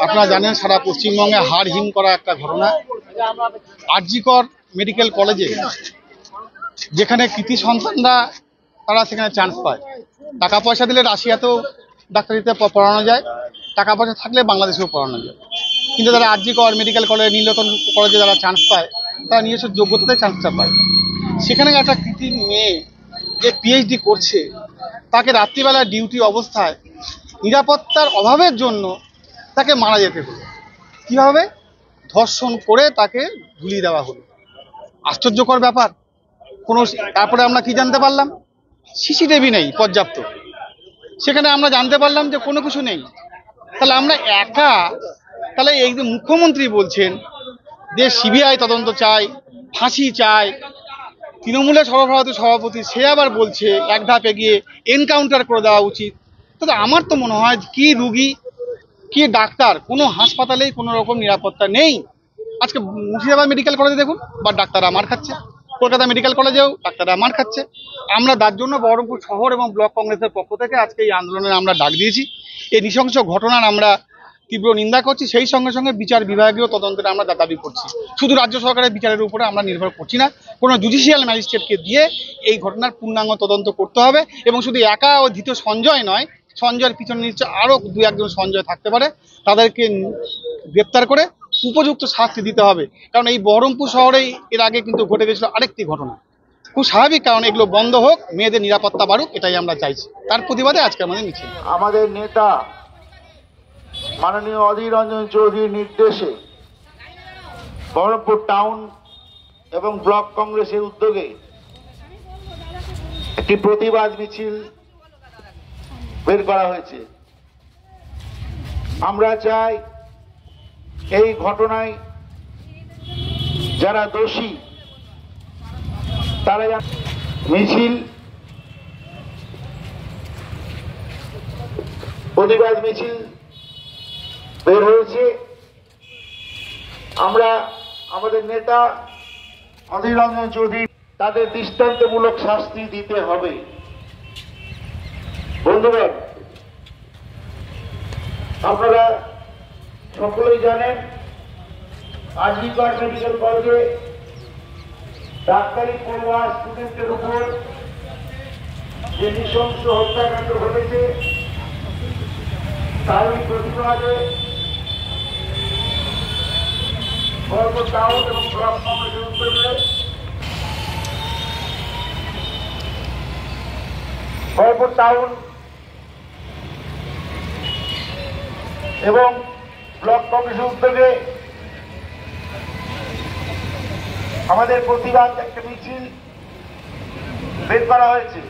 আপনারা জানেন সারা পশ্চিমবঙ্গে হাড় হিম করা একটা ঘটনা। আর.জি. কর মেডিকেল কলেজে যেখানে কৃতি সন্তানরা তারা সেখানে চান্স পায়। টাকা পয়সা দিলে রাশিয়াতেও ডাক্তারিতে পড়ানো যায়, টাকা পয়সা থাকলে বাংলাদেশেও পড়ানো যায়। কিন্তু তারা আর.জি. কর মেডিকেল কলেজ, নীলরতন কলেজে যারা চান্স পায় তারা নিজস্ব যোগ্যতাতে চান্সটা পায়। সেখানে একটা কৃতি মেয়ে যে পিএইচডি করছে, তাকে রাত্রিবেলা ডিউটি অবস্থায় নিরাপত্তার অভাবের জন্য তাকে মারা যেতে হলো। কীভাবে? ধর্ষণ করে তাকে ঝুলিয়ে দেওয়া হলো। আশ্চর্যকর ব্যাপার। তারপরে আমরা কি জানতে পারলাম? সিসিটিভি নেই পর্যাপ্ত। সেখানে আমরা জানতে পারলাম যে কোনো কিছু নেই। তাহলে আমরা একা, তাহলে এই যে মুখ্যমন্ত্রী বলছেন যে সিবিআই তদন্ত চাই, ফাঁসি চাই, তৃণমূলের সর্বভারতীয় সভাপতি সে আবার বলছে এক ধাপ এগিয়ে এনকাউন্টার করে দেওয়া উচিত। তবে আমার তো মনে হয় কি রুগী কি ডাক্তার, কোনো হাসপাতালেই কোনো রকম নিরাপত্তা নেই। আজকে মুর্শিদাবাদ মেডিকেল কলেজে দেখুন, বা ডাক্তাররা মার খাচ্ছে, কলকাতা মেডিকেল কলেজেও ডাক্তাররা মার খাচ্ছে। আমরা তার জন্য বহরমপুর শহর এবং ব্লক কংগ্রেসের পক্ষ থেকে আজকে এই আন্দোলনের আমরা ডাক দিয়েছি। এই নৃশংস ঘটনার আমরা তীব্র নিন্দা করছি। সেই সঙ্গে সঙ্গে বিচার বিভাগীয় তদন্তের আমরা দাবি করছি। শুধু রাজ্য সরকারের বিচারের উপরে আমরা নির্ভর করছি না, কোনো জুডিশিয়াল ম্যাজিস্ট্রেটকে দিয়ে এই ঘটনার পূর্ণাঙ্গ তদন্ত করতে হবে। এবং শুধু একা ও ধৃত সঞ্জয় নয়, সঞ্জয়ের পিছনে নিশ্চয় আরও দু একজন সঞ্জয় থাকতে পারে, তাদেরকে গ্রেপ্তার করে উপযুক্ত শাস্তি দিতে হবে। কারণ এই বহরমপুর শহরেই এর আগে কিন্তু ঘটে গেছিল আরেকটি ঘটনা। খুব স্বাভাবিক, কারণ এগুলো বন্ধ হোক, মেয়েদের নিরাপত্তা বাড়ুক, এটাই আমরা চাইছি। তার প্রতিবাদে আজকে আমাদের মিছিল। আমাদের নেতা মাননীয় অধীর রঞ্জন চৌধুরীর নির্দেশে বহরমপুর টাউন এবং ব্লক কংগ্রেসের উদ্যোগে একটি প্রতিবাদ মিছিল বের করা হয়েছে। আমরা চাই এই ঘটনায় যারা দোষী তারা মিছিল, প্রতিবাদ মিছিল বের হয়েছে। আমরা আমাদের নেতা অধীর রঞ্জন চৌধুরী তাদের দৃষ্টান্তমূলক শাস্তি দিতে হবে। বন্ধুগণ, আপনারা সকলেই জানেন আর.জি. কর মেডিকেল কলেজে ডাক্তারি পড়ুয়া স্টুডেন্টের উপর যে নৃশংস হত্যাকাণ্ড ঘটেছে তারই প্রতিবাদে বহরমপুর টাউন এবং ব্লক কংগ্রেসের উদ্যোগে বহরমপুর টাউন এবং ব্লক কংগ্রেসের উদ্যোগে আমাদের প্রতিবাদ একটা মিছিল বের করা হয়েছে।